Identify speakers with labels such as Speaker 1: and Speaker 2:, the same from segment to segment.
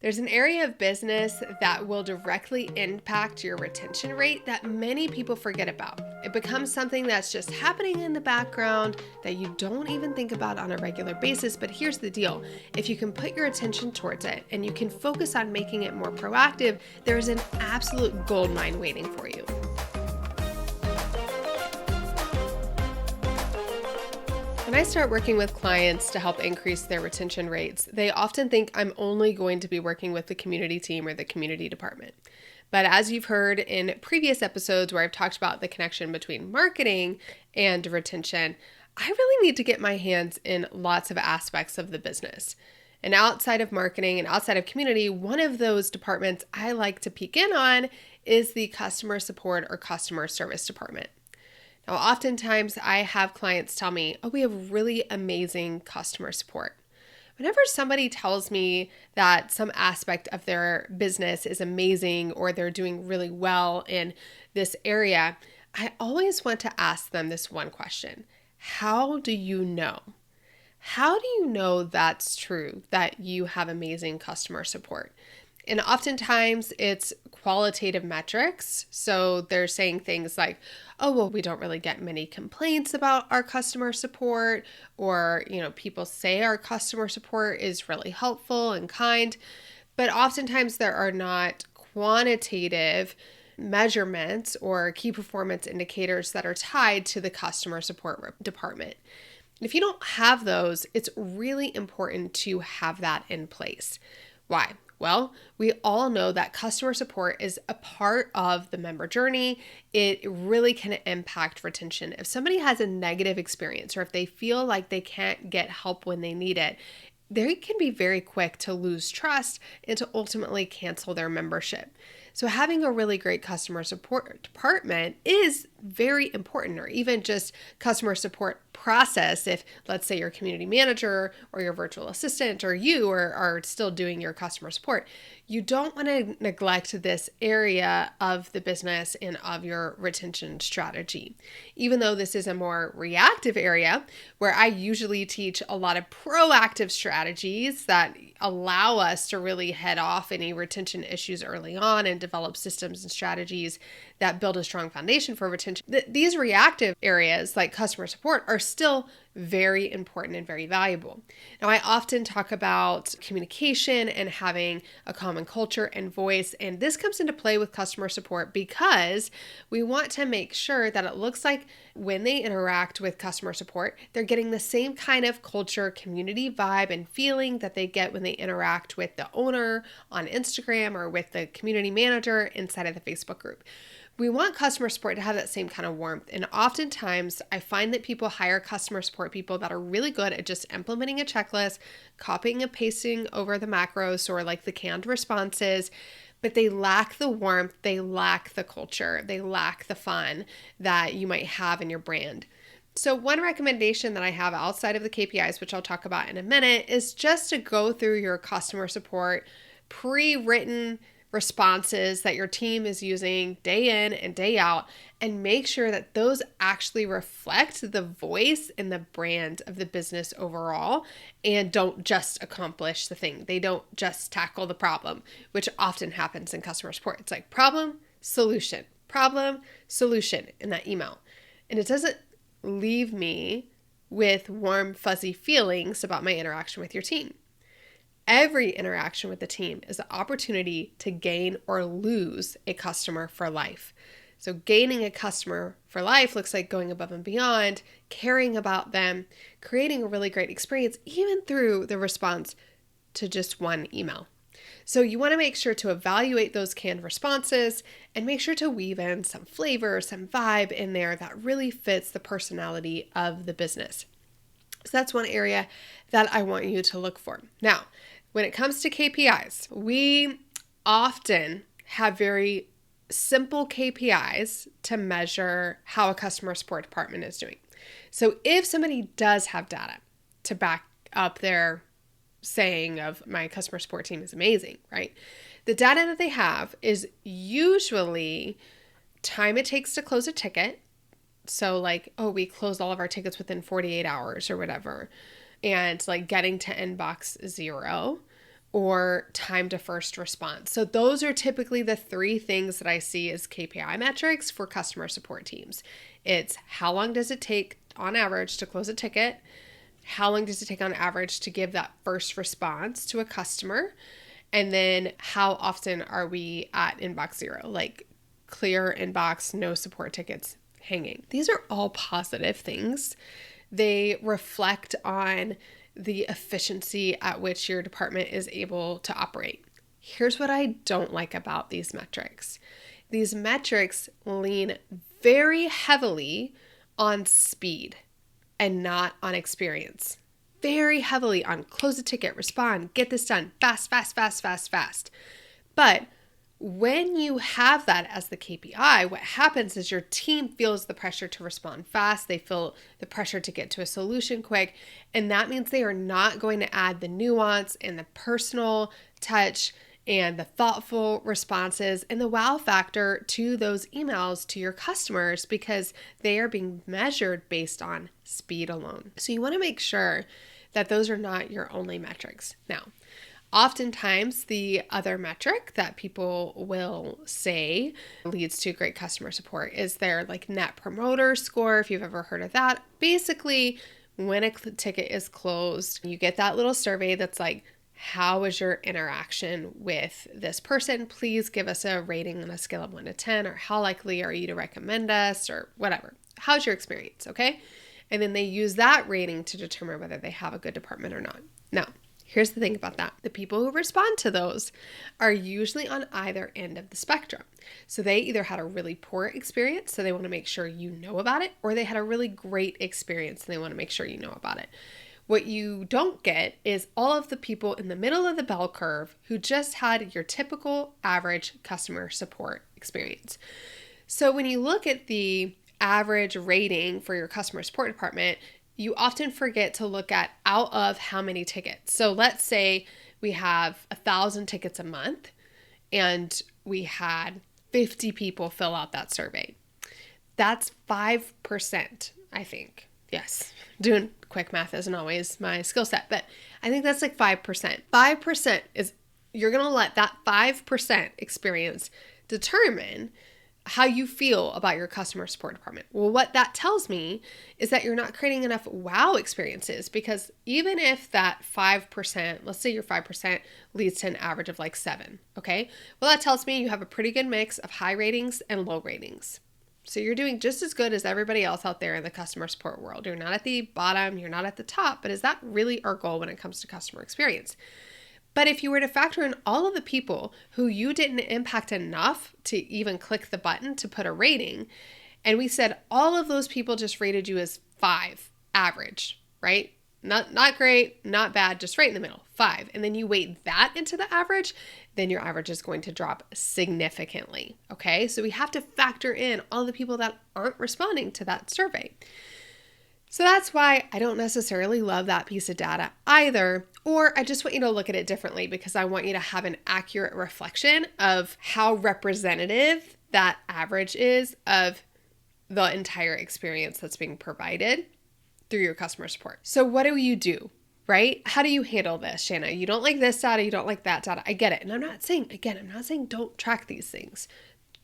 Speaker 1: There's an area of business that will directly impact your retention rate that many people forget about. It becomes something that's just happening in the background that you don't even think about on a regular basis. But here's the deal. If you can put your attention towards it and you can focus on making it more proactive, there's an absolute goldmine waiting for you. When I start working with clients to help increase their retention rates, they often think I'm only going to be working with the community team or the community department. But as you've heard in previous episodes where I've talked about the connection between marketing and retention, I really need to get my hands in lots of aspects of the business. And outside of marketing and outside of community, one of those departments I like to peek in on is the customer support or customer service department. Now, oftentimes I have clients tell me, oh, we have really amazing customer support. Whenever somebody tells me that some aspect of their business is amazing or they're doing really well in this area, I always want to ask them this one question. How do you know? How do you know that's true, that you have amazing customer support? And oftentimes it's qualitative metrics. So they're saying things like, oh, well, we don't really get many complaints about our customer support, or, people say our customer support is really helpful and kind. But oftentimes there are not quantitative measurements or key performance indicators that are tied to the customer support department. If you don't have those, it's really important to have that in place. Why? Well, we all know that customer support is a part of the member journey. It really can impact retention. If somebody has a negative experience or if they feel like they can't get help when they need it, they can be very quick to lose trust and to ultimately cancel their membership. So having a really great customer support department is very important, or even just customer support process. If, let's say, your community manager or your virtual assistant or you are still doing your customer support, you don't want to neglect this area of the business and of your retention strategy. Even though this is a more reactive area where I usually teach a lot of proactive strategies that allow us to really head off any retention issues early on and develop systems and strategies that build a strong foundation for retention. These reactive areas like customer support are still very important and very valuable. Now, I often talk about communication and having a common culture and voice, and this comes into play with customer support because we want to make sure that it looks like when they interact with customer support, they're getting the same kind of culture, community vibe, and feeling that they get when they interact with the owner on Instagram or with the community manager inside of the Facebook group. We want customer support to have that same kind of warmth. And oftentimes I find that people hire customer support people that are really good at just implementing a checklist, copying and pasting over the macros or like the canned responses, but they lack the warmth, they lack the culture, they lack the fun that you might have in your brand. So one recommendation that I have outside of the KPIs, which I'll talk about in a minute, is just to go through your customer support pre-written responses that your team is using day in and day out, and make sure that those actually reflect the voice and the brand of the business overall and don't just accomplish the thing. They don't just tackle the problem, which often happens in customer support. It's like problem, solution in that email. And it doesn't leave me with warm, fuzzy feelings about my interaction with your team. Every interaction with the team is an opportunity to gain or lose a customer for life. So gaining a customer for life looks like going above and beyond, caring about them, creating a really great experience, even through the response to just one email. So you want to make sure to evaluate those canned responses and make sure to weave in some flavor, some vibe in there that really fits the personality of the business. So that's one area that I want you to look for. Now, when it comes to KPIs, we often have very simple KPIs to measure how a customer support department is doing. So if somebody does have data to back up their saying of my customer support team is amazing, right? The data that they have is usually time it takes to close a ticket. So like, oh, we closed all of our tickets within 48 hours or whatever. And like getting to inbox 0, or time to first response. So those are typically the three things that I see as KPI metrics for customer support teams. It's how long does it take on average to close a ticket? How long does it take on average to give that first response to a customer? And then how often are we at inbox zero? Like clear inbox, no support tickets hanging. These are all positive things. They reflect on the efficiency at which your department is able to operate. Here's what I don't like about these metrics. These metrics lean very heavily on speed and not on experience. Very heavily on close a ticket, respond, get this done, fast, fast, fast, fast, fast. But when you have that as the KPI, what happens is your team feels the pressure to respond fast. They feel the pressure to get to a solution quick. And that means they are not going to add the nuance and the personal touch and the thoughtful responses and the wow factor to those emails to your customers because they are being measured based on speed alone. So you want to make sure that those are not your only metrics. Now, oftentimes, the other metric that people will say leads to great customer support is their net promoter score, if you've ever heard of that. Basically, when a ticket is closed, you get that little survey that's like, how was your interaction with this person? Please give us a rating on a scale of 1 to 10, or how likely are you to recommend us, or whatever. How's your experience, okay? And then they use that rating to determine whether they have a good department or not. Now, here's the thing about that. The people who respond to those are usually on either end of the spectrum. So they either had a really poor experience, so they want to make sure you know about it, or they had a really great experience and they want to make sure you know about it. What you don't get is all of the people in the middle of the bell curve who just had your typical average customer support experience. So when you look at the average rating for your customer support department, you often forget to look at out of how many tickets. So let's say we have 1,000 tickets a month and we had 50 people fill out that survey. That's 5%, I think. Yes, doing quick math isn't always my skill set, but I think that's 5%. 5% is, you're going to let that 5% experience determine how you feel about your customer support department. Well, what that tells me is that you're not creating enough wow experiences, because even if that 5%, let's say your 5% leads to an average of 7, okay? Well, that tells me you have a pretty good mix of high ratings and low ratings. So you're doing just as good as everybody else out there in the customer support world. You're not at the bottom, you're not at the top, but is that really our goal when it comes to customer experience? But if you were to factor in all of the people who you didn't impact enough to even click the button to put a rating, and we said all of those people just rated you as 5, average, right? Not great, not bad, just right in the middle, 5. And then you weight that into the average, then your average is going to drop significantly, okay? So we have to factor in all the people that aren't responding to that survey. So that's why I don't necessarily love that piece of data either, or I just want you to look at it differently because I want you to have an accurate reflection of how representative that average is of the entire experience that's being provided through your customer support. So what do? Right? How do you handle this, Shana? You don't like this data, you don't like that data. I get it. And I'm not saying don't track these things.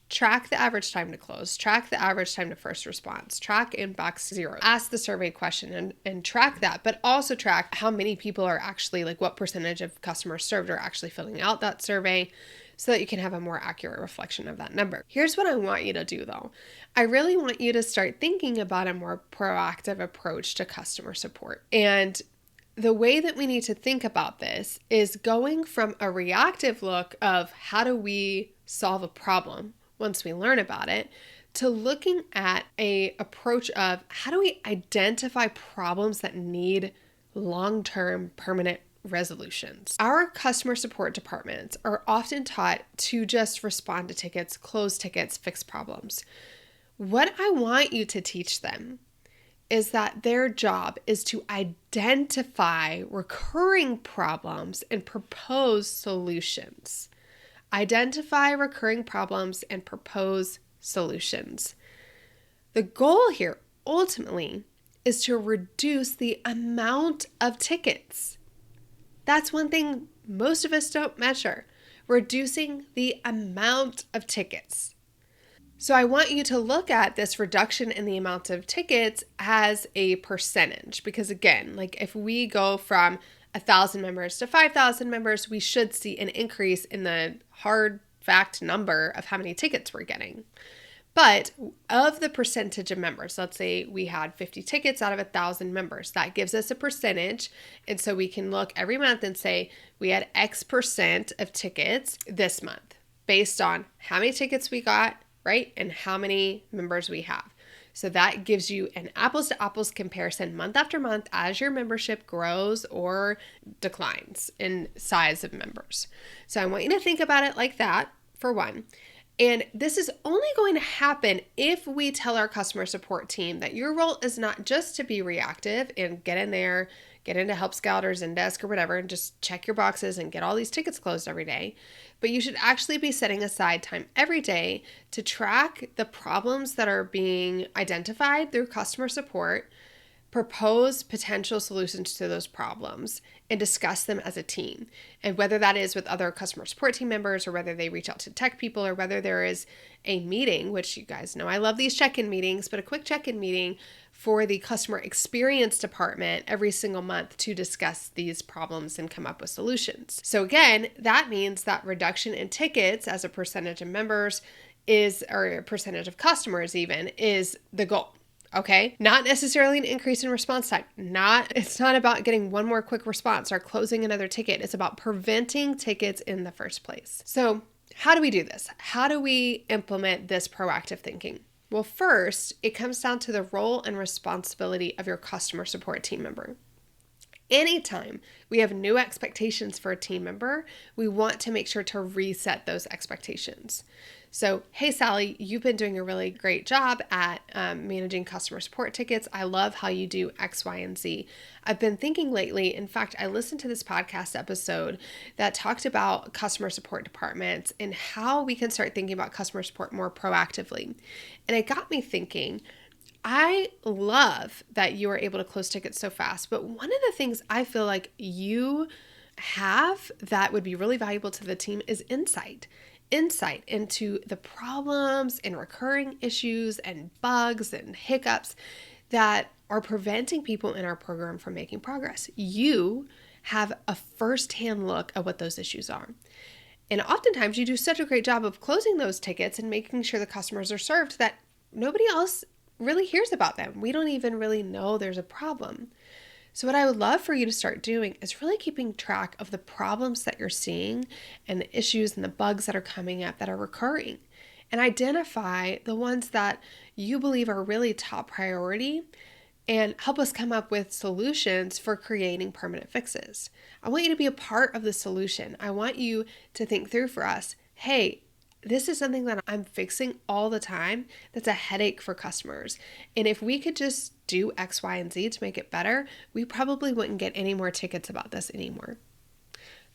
Speaker 1: Track the average time to close, track the average time to first response, track inbox zero, ask the survey question and track that, but also track how many people are actually, what percentage of customers served are actually filling out that survey so that you can have a more accurate reflection of that number. Here's what I want you to do though. I really want you to start thinking about a more proactive approach to customer support. And the way that we need to think about this is going from a reactive look of how do we solve a problem once we learn about it, to looking at an approach of how do we identify problems that need long-term permanent resolutions. Our customer support departments are often taught to just respond to tickets, close tickets, fix problems. What I want you to teach them is that their job is to identify recurring problems and propose solutions. Identify recurring problems and propose solutions. The goal here ultimately is to reduce the amount of tickets. That's one thing most of us don't measure: reducing the amount of tickets. So I want you to look at this reduction in the amount of tickets as a percentage, because again, like if we go from 1,000 members to 5,000 members, we should see an increase in the hard fact number of how many tickets we're getting. But of the percentage of members, let's say we had 50 tickets out of 1,000 members, that gives us a percentage. And so we can look every month and say we had X percent of tickets this month based on how many tickets we got, right? And how many members we have. So that gives you an apples to apples comparison month after month as your membership grows or declines in size of members. So I want you to think about it like that, for one. And this is only going to happen if we tell our customer support team that your role is not just to be reactive and get in there, get into Help Scout or Zendesk or whatever, and just check your boxes and get all these tickets closed every day. But you should actually be setting aside time every day to track the problems that are being identified through customer support, propose potential solutions to those problems, and discuss them as a team. And whether that is with other customer support team members, or whether they reach out to tech people, or whether there is a meeting, which you guys know I love these check-in meetings, but a quick check-in meeting for the customer experience department every single month to discuss these problems and come up with solutions. So again, that means that reduction in tickets as a percentage of members is, or a percentage of customers even, is the goal. Okay, not necessarily an increase in response time. It's not about getting one more quick response or closing another ticket. It's about preventing tickets in the first place. So how do we do this? How do we implement this proactive thinking? Well, first, it comes down to the role and responsibility of your customer support team member. Anytime we have new expectations for a team member, we want to make sure to reset those expectations. So, hey, Sally, you've been doing a really great job at managing customer support tickets. I love how you do X, Y, and Z. I've been thinking lately, in fact, I listened to this podcast episode that talked about customer support departments and how we can start thinking about customer support more proactively. And it got me thinking, I love that you are able to close tickets so fast, but one of the things I feel like you have that would be really valuable to the team is insight into the problems and recurring issues and bugs and hiccups that are preventing people in our program from making progress. You have a firsthand look at what those issues are. And oftentimes you do such a great job of closing those tickets and making sure the customers are served that nobody else really hears about them. We don't even really know there's a problem. So what I would love for you to start doing is really keeping track of the problems that you're seeing and the issues and the bugs that are coming up that are recurring, and identify the ones that you believe are really top priority and help us come up with solutions for creating permanent fixes. I want you to be a part of the solution. I want you to think through for us, hey, this is something that I'm fixing all the time that's a headache for customers. And if we could just do X, Y, and Z to make it better, we probably wouldn't get any more tickets about this anymore.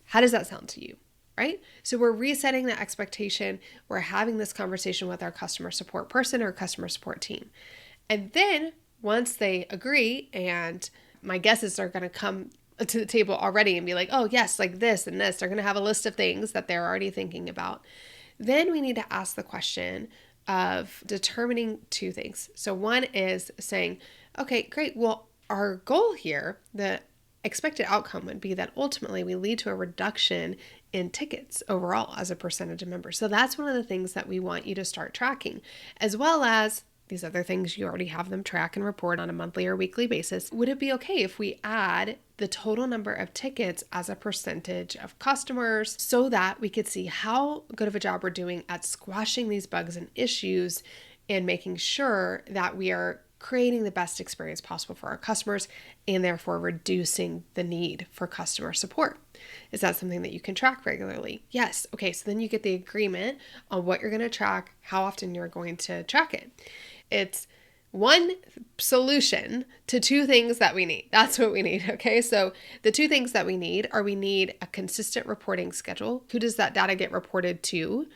Speaker 1: How does that sound to you? Right? So we're resetting the expectation. We're having this conversation with our customer support person or customer support team. And then once they agree, and my guess is they're going to come to the table already and be like, oh yes, like this and this. They're going to have a list of things that they're already thinking about. Then we need to ask the question of determining two things. So one is saying, okay, great. Well, our goal here, the expected outcome would be that ultimately we lead to a reduction in tickets overall as a percentage of members. So that's one of the things that we want you to start tracking, as well as these other things you already have them track and report on a monthly or weekly basis. Would it be okay if we add the total number of tickets as a percentage of customers so that we could see how good of a job we're doing at squashing these bugs and issues and making sure that we are creating the best experience possible for our customers and therefore reducing the need for customer support? Is that something that you can track regularly? Yes. Okay, so then you get the agreement on what you're going to track, how often you're going to track it. It's one solution to two things that we need. That's what we need, okay? So the two things that we need a consistent reporting schedule. Who does that data get reported to?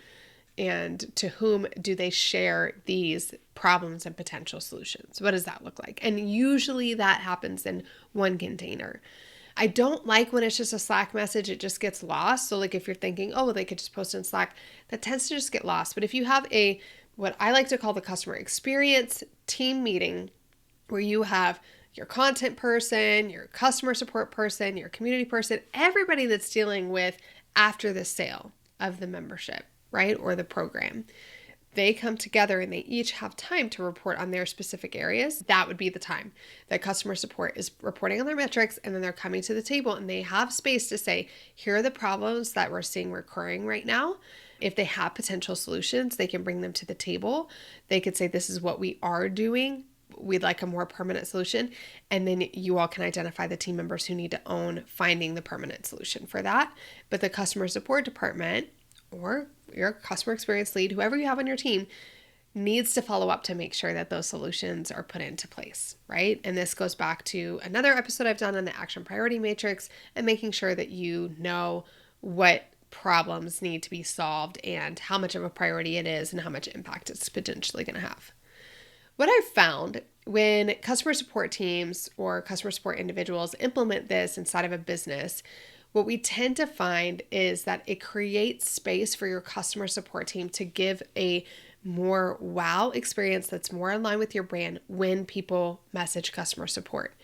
Speaker 1: And to whom do they share these problems and potential solutions? What does that look like? And usually that happens in one container. I don't like when it's just a Slack message, it just gets lost. So like if you're thinking, oh, they could just post in Slack, that tends to just get lost. But if you have what I like to call the customer experience team meeting, where you have your content person, your customer support person, your community person, everybody that's dealing with after the sale of the membership, right? Or the program. They come together and they each have time to report on their specific areas. That would be the time that customer support is reporting on their metrics, and then they're coming to the table and they have space to say, here are the problems that we're seeing recurring right now. If they have potential solutions, they can bring them to the table. They could say, this is what we are doing. We'd like a more permanent solution. And then you all can identify the team members who need to own finding the permanent solution for that. But the customer support department or your customer experience lead, whoever you have on your team, needs to follow up to make sure that those solutions are put into place, right? And this goes back to another episode I've done on the action priority matrix and making sure that you know what problems need to be solved and how much of a priority it is and how much impact it's potentially going to have. What I've found when customer support teams or customer support individuals implement this inside of a business, what we tend to find is that it creates space for your customer support team to give a more wow experience that's more in line with your brand when people message customer support.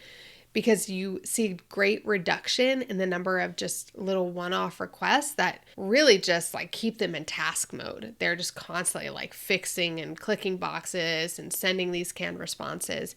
Speaker 1: Because you see great reduction in the number of just little one-off requests that really just like keep them in task mode. They're just constantly like fixing and clicking boxes and sending these canned responses.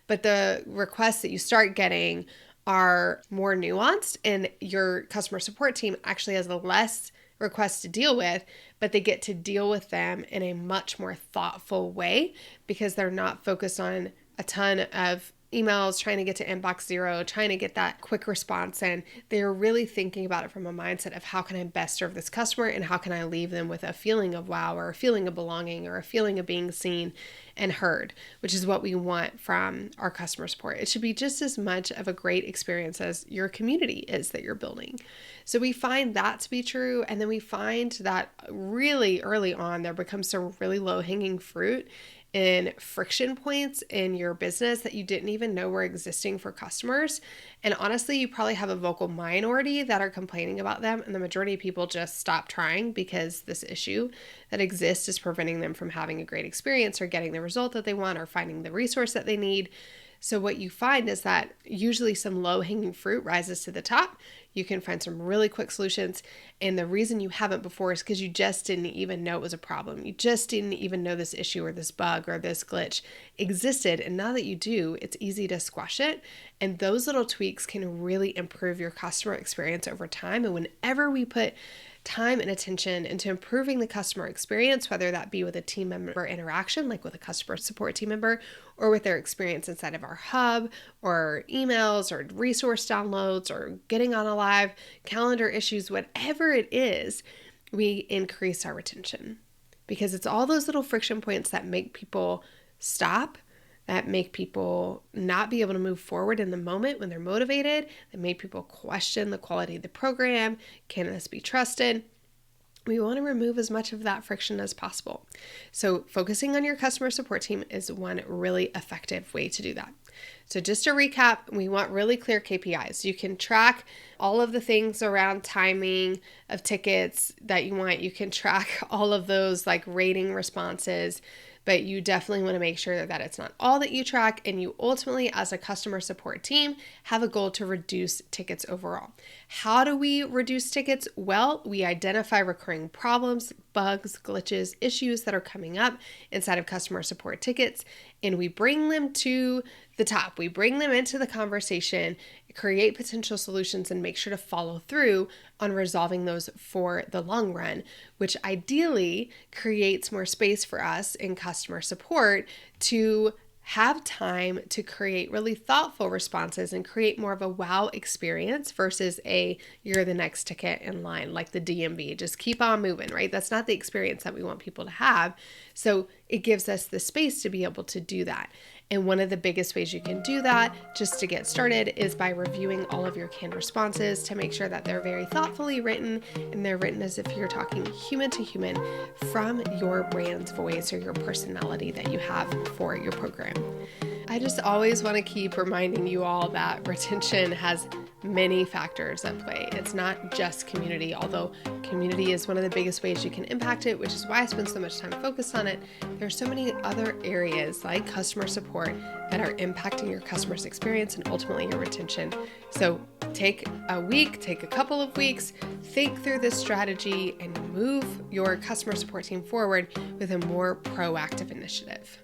Speaker 1: But the requests that you start getting are more nuanced, and your customer support team actually has less requests to deal with, but they get to deal with them in a much more thoughtful way because they're not focused on a ton of emails, trying to get to inbox zero, trying to get that quick response. And they're really thinking about it from a mindset of how can I best serve this customer and how can I leave them with a feeling of wow or a feeling of belonging or a feeling of being seen and heard, which is what we want from our customer support. It should be just as much of a great experience as your community is that you're building. So we find that to be true. And then we find that really early on, there becomes some really low-hanging fruit in friction points in your business that you didn't even know were existing for customers. And honestly, you probably have a vocal minority that are complaining about them, and the majority of people just stop trying because this issue that exists is preventing them from having a great experience or getting the result that they want or finding the resource that they need. So what you find is that usually some low-hanging fruit rises to the top. You can find some really quick solutions. And the reason you haven't before is because you just didn't even know it was a problem. You just didn't even know this issue or this bug or this glitch existed. And now that you do, it's easy to squash it. And those little tweaks can really improve your customer experience over time. And whenever we put time and attention into improving the customer experience, whether that be with a team member interaction, like with a customer support team member, or with their experience inside of our hub, or emails, or resource downloads, or getting on a live calendar issues, whatever it is, we increase our retention. Because it's all those little friction points that make people stop, that make people not be able to move forward in the moment when they're motivated, that make people question the quality of the program. Can this be trusted? We want to remove as much of that friction as possible. So focusing on your customer support team is one really effective way to do that. So just to recap, we want really clear KPIs. You can track all of the things around timing of tickets that you want. You can track all of those like rating responses, but you definitely want to make sure that it's not all that you track, and you ultimately, as a customer support team, have a goal to reduce tickets overall. How do we reduce tickets? Well, we identify recurring problems, bugs, glitches, issues that are coming up inside of customer support tickets, and we bring them to the top. We bring them into the conversation, create potential solutions, and make sure to follow through on resolving those for the long run, which ideally creates more space for us in customer support to have time to create really thoughtful responses and create more of a wow experience versus you're the next ticket in line, like the DMV. Just keep on moving, right? That's not the experience that we want people to have. So it gives us the space to be able to do that. And one of the biggest ways you can do that, just to get started, is by reviewing all of your canned responses to make sure that they're very thoughtfully written and they're written as if you're talking human to human from your brand's voice or your personality that you have for your program. I just always want to keep reminding you all that retention has many factors at play. It's not just community, although community is one of the biggest ways you can impact it, which is why I spend so much time focused on it. There's so many other areas like customer support that are impacting your customer's experience and ultimately your retention. So take a week, take a couple of weeks, think through this strategy and move your customer support team forward with a more proactive initiative.